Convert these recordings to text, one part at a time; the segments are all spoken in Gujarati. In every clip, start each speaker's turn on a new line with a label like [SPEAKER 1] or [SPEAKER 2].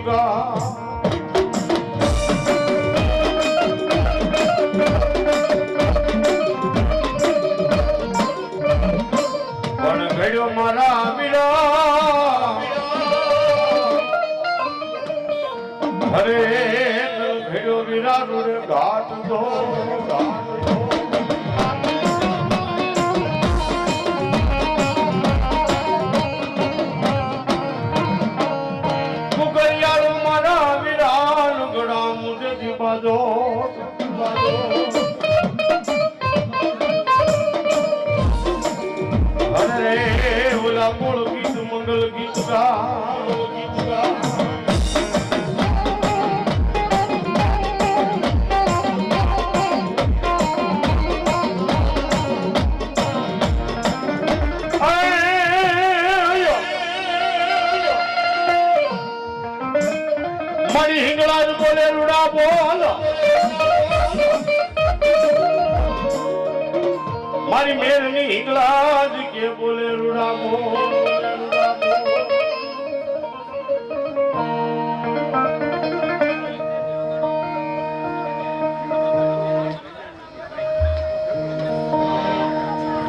[SPEAKER 1] ગા પણ ઘડ્યો મારા વીરા હરે ઘડ્યો વીરા રે ઘાટ દો અરે ઓલા મૂળ ગીત મંગલ ગીત ગા મારી હિંગળા બોલે રૂડા બોલ મારી મેરની હિંગળા કે બોલે રૂડા બોલ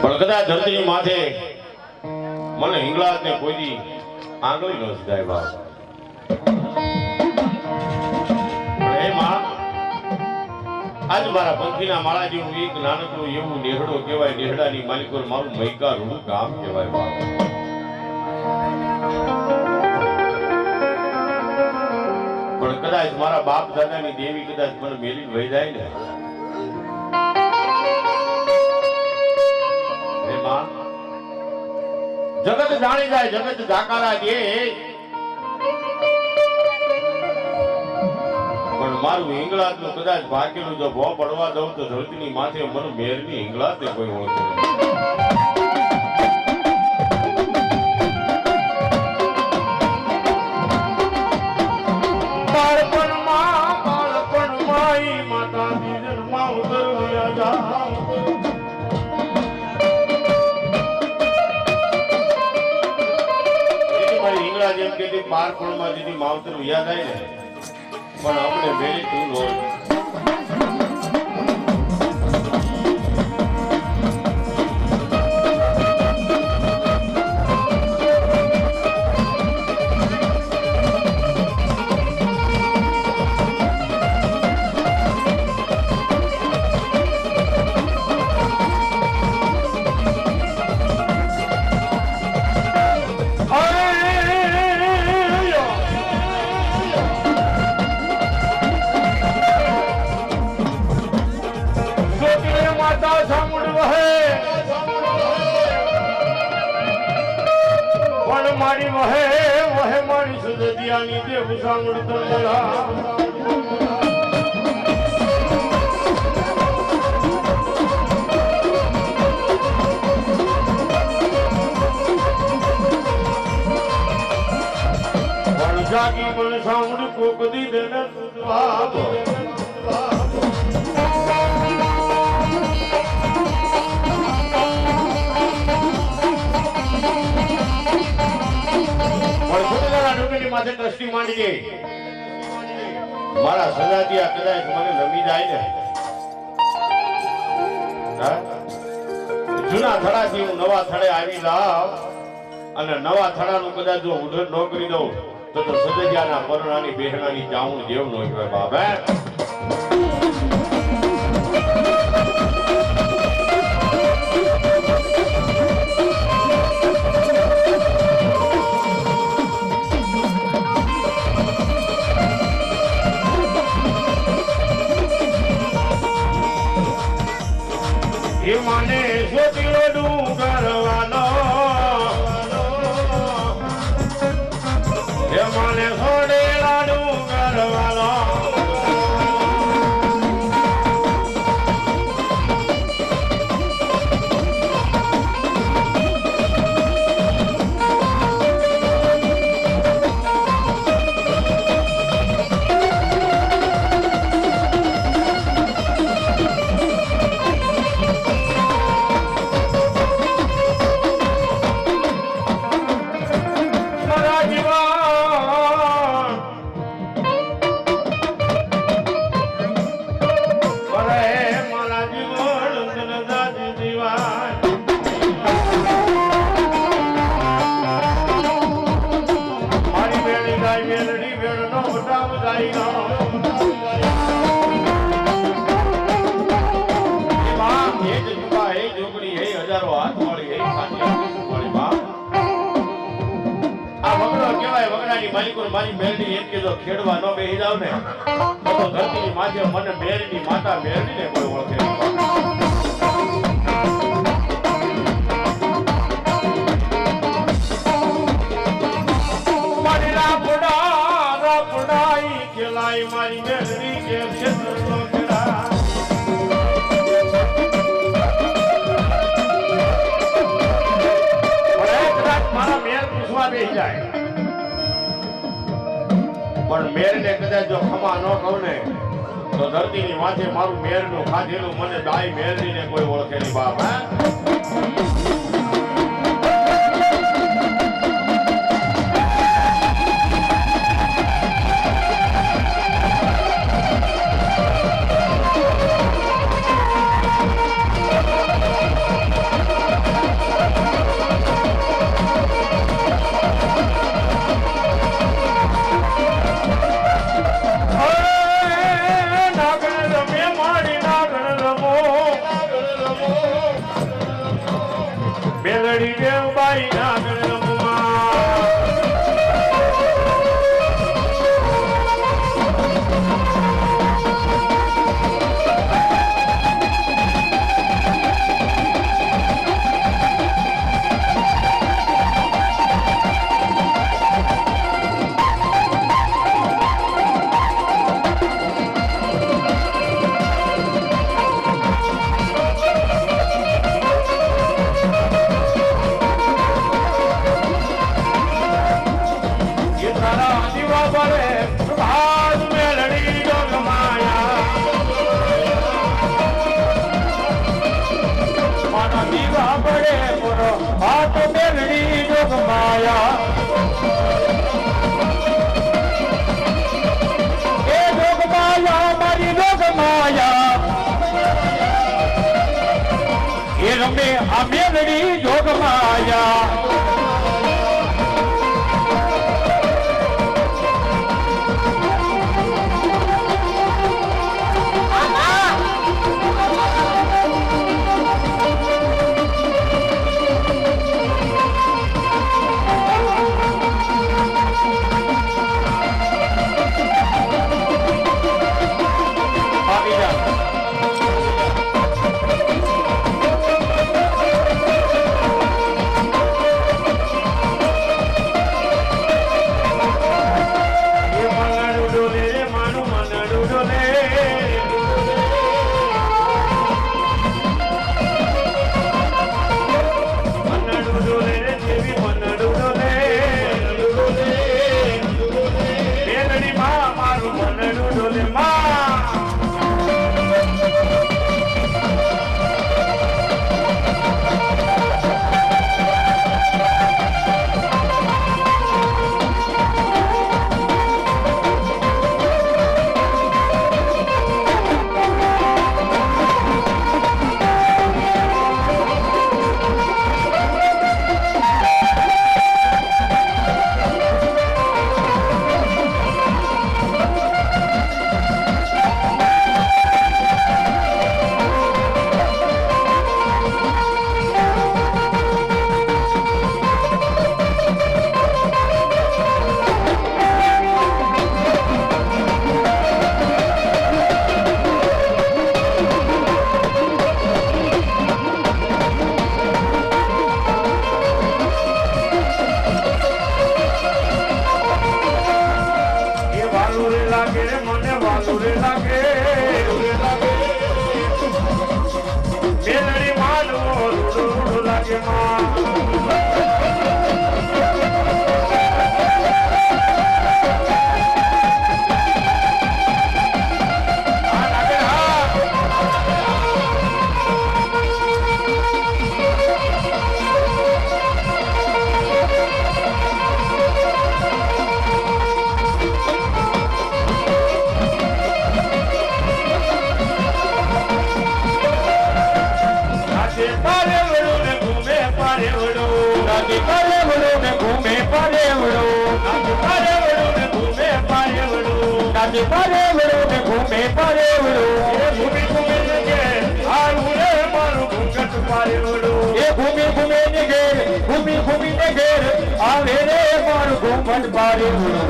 [SPEAKER 1] પણ કદાચ ધરતી માથે મને હિંગળા ને કોઈ આંગળી ન જાય બાપ આજ મારા પંખીના માળા જેવું એક નાનકડું એવું નેહડો કહેવાય નેહડાની માલિકો મારું મૈકા રૂ ગામ કહેવાય બાપ પણ કદાચ મારા બાપ દાદાની દેવી કદાચ મને મેલી વહી જાય ને જગત જાણી જાય જગત જાકારા દે પણ મારું હિંગળાત નું કદાચ ભાગ્યનું જો ભો પડવા દઉં તો ધરતીની માથે મને મેરની હિંગળાત ને કોઈ ઓળખે બાળપણમાં માતા દીજનમાં ઉતરવ્યા જા મારી હિંગળા જેમ કે બાળપણમાં દીદી માવતર યાદ આવી ને પણ આપણે મેરી તું નો મારી વહે વહે મારી સુદિયાની દેવ સાંગળ તરલા પણ જાગી મને સાંગળ કોક દી દેને સુદવા માથે દ્રષ્ટિ માંડી ગઈ મારા સજાતિયા કદાચ મને નમી જાય ને જૂના થડાથી હું નવા થડે આવી જાવ અને નવા થડાનું કદાચ જો ઉધર ન કરી દઉં તો સજાતિયાના પરણાની બહેણાની જાઉં જેવું ન કહેવાય બાપ માને સોતીલો ડુંગરવાલો હે માને સોડેલા ડુંગરવાલો રામ જાય રામ એ માં હે જુગા હે જોગડી હે હજારો હાથ વાળી હે ખાટી વાળી માં આ વગડો કહેવાય વગડાની માલિકો મારી મેરડી એમ કે જો ખેડવા ન બેહી જાવ ને તો ધરતીની માથે મને મેરડી માતા મેરડીને કોઈ ઓળખે નહીં મારી મેરડી કે ક્ષેત્રનો ખેડા મારા મેર પૂછવા બેસી જાય પણ મેરને કદાચ જો ખમા ન કહું ને તો ધરતીની માથે મારું મેરનું ખાધેલું મને દાઈ મેરડીને કોઈ ઓળખે નહીં બાપ હા મેલડી દેવબાઈ નાગર રમે આ મેલડી જોગ માયા
[SPEAKER 2] નામે પરેવડો ને ઘૂમે પરેવડો
[SPEAKER 3] એ ઘૂમી ઘૂમીને ઘેર આવું રે મારું ઘૂંઘટ પારેવડો
[SPEAKER 2] એ ઘૂમી ઘૂમે ને ઘેર ઘૂમી ઘૂમી ને ઘેર આવે રે મારું ઘૂમટ પરેવડો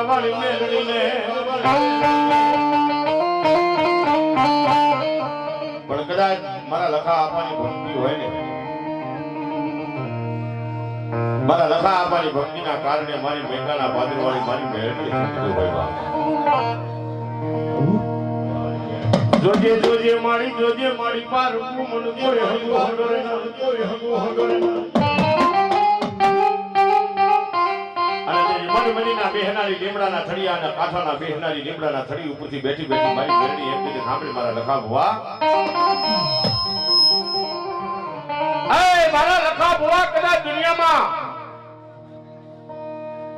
[SPEAKER 3] વાળી મેલડીને
[SPEAKER 1] પણ કદાચ મારા લખા આપવાની ભક્તિ હોય ને, મારા લખા આપવાની ભક્તિના કારણે મારી મેઘાના પાદરવાળી મારી મેલડી સંતો હોય બાપ.
[SPEAKER 3] જોજે જોજે મારી પાર મન કોઈ હગો હગરે ના કોઈ હગો હગરે ના. મનીના બેહનારી લીમડાના થડિયા અને કાંઠાના બેહનારી લીમડાના થડી ઉપરથી બેઠી બેઠી મારી મેરડી એમ કીધું સાંભળી મારા લખા ભુવા, એ મારા લખા ભુવા કદાચ દુનિયામાં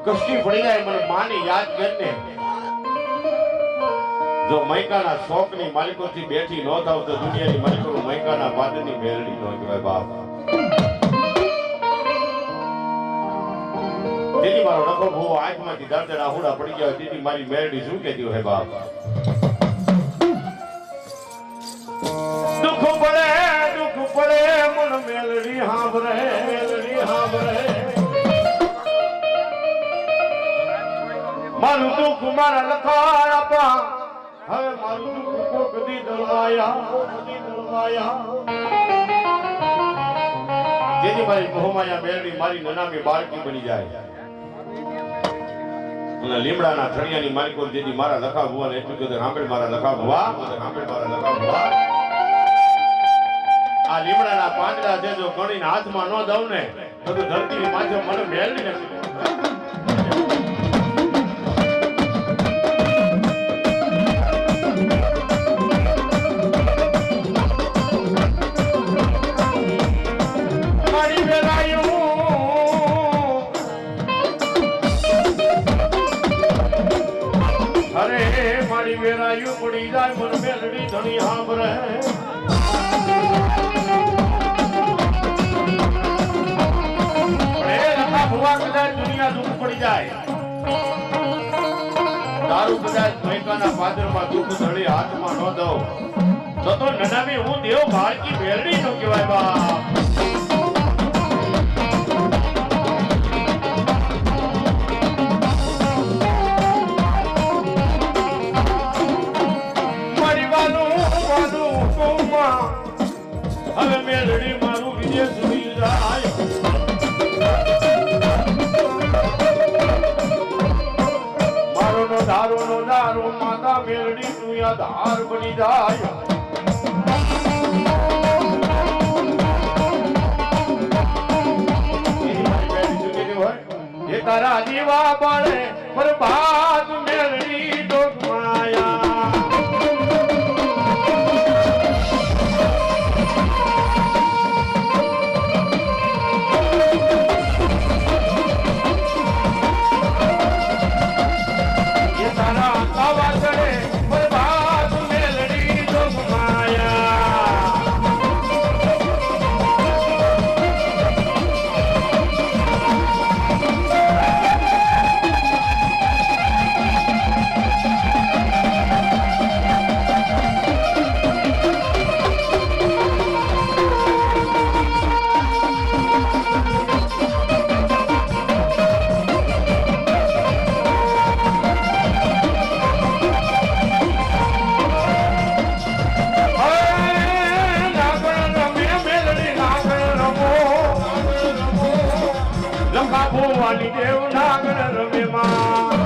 [SPEAKER 3] કષ્ટી પડી જાય મને માની યાદ કરને. જો મૈકાના શોકની માલિકોથી બેઠી ન થાવ તો દુનિયાની માલિકો મૈકાના પાદરની મેરડી ન કહેવાય બાપ. તેથી મારો નખો ભૂવો આંખમાંથી દર્દના આહુડા પડી ગયા, તેથી મારી મેરડી શું કહેતી હોય બાપ. દુઃખ પડે મન મેલડી હાંભરે, મેલડી હાંભરે. મારું દુઃખ મારા લખા આપા, હવે મારું દુઃખ કદી દળવાયા, કદી દળવાયા. જેથી મારી મોહમાયા મેરડી મારી નનામી બાળકી બની જાય. અને લીમડાના થડિયાની માલિકો જેથી મારા લખા ભુવાને એટલું કીધું, સાંભળ મારા લખા ભુવા, સાંભળ મારા લખા ભુવા, આ લીમડાના પાંદડા છે જો ગણીને હાથમાં ન દઉં ને તો ધરતીની માથે મને મેળવી નથી. વેરાયું પડી જાય મન મેલડી ધણી હાંભરે. લખા ભુવા કદાચ દુનિયા દુઃખ પડી જાય
[SPEAKER 1] તારું કદાચ મૈકાના પાદરમાં દુઃખ ધળી હાથમાં ન દઉં તો નનામી હું દેવ બાળકી મેળવી નો કહેવાય બાપ.
[SPEAKER 3] મારી વાલું વાલું કોમાં હવે મેલડી મારું વિદેશ સુઈ જાય. મારો નો દારો માતા મેલડી નું આધાર બની જાય.
[SPEAKER 1] એની મારી બેટી જુદી હોય
[SPEAKER 3] એ તારા દીવા બળે બરબાદ મેલડી ડોક માયા. એ તારા આવા ચડે બરબાદ મેલડી ડોક માયા. ભુવાની દેવ નાગર રમે માં.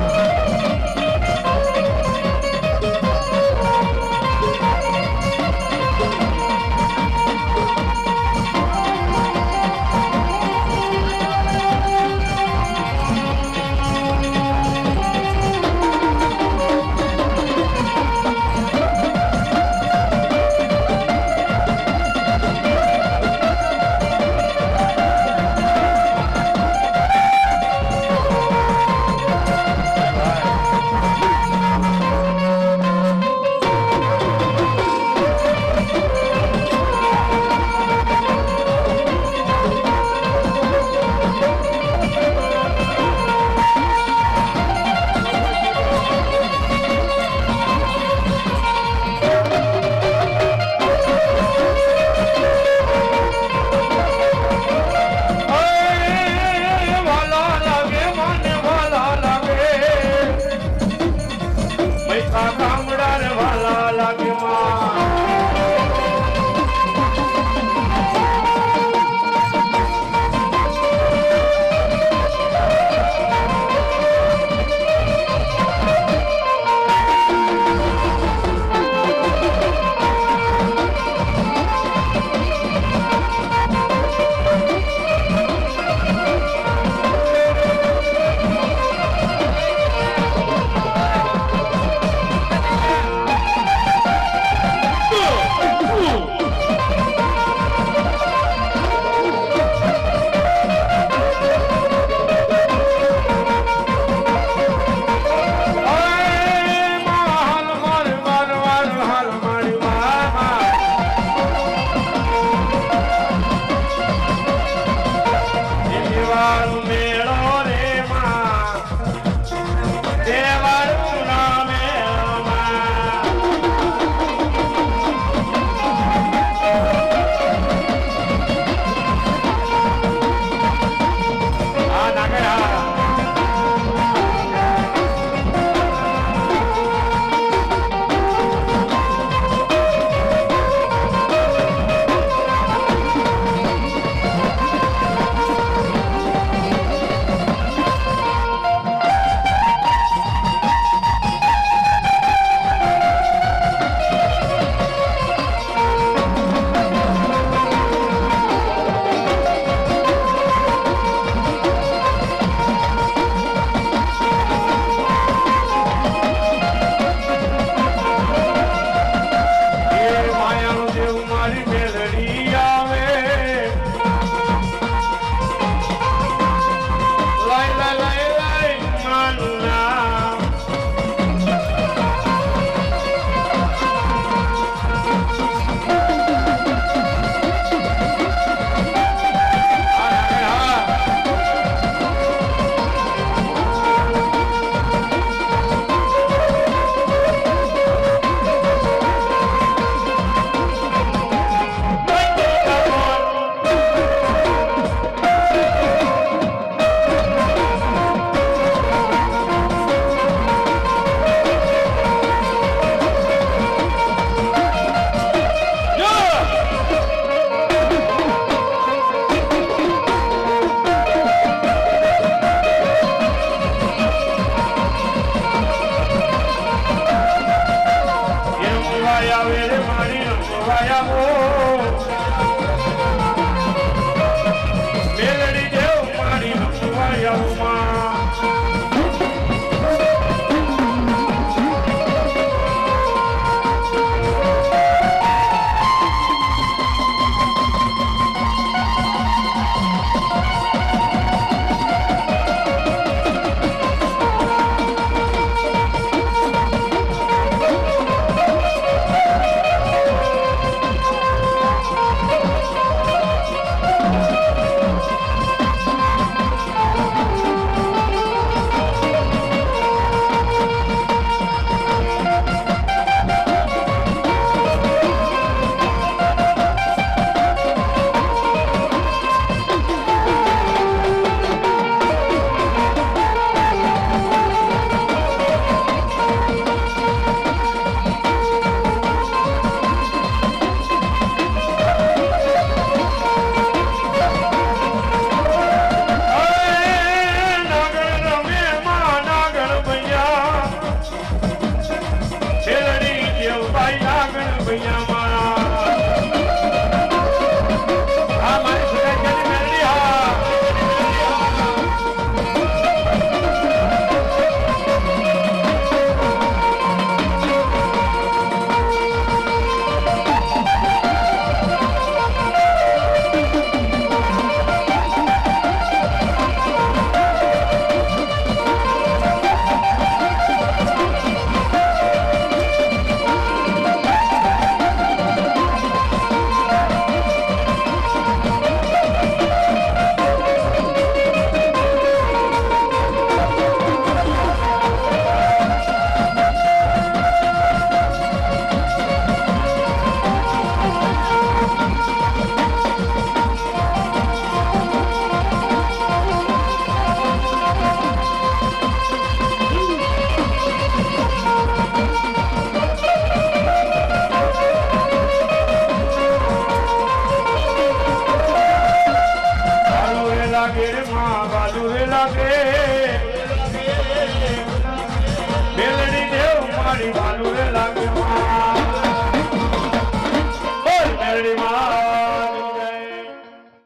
[SPEAKER 3] મારી વાલું રે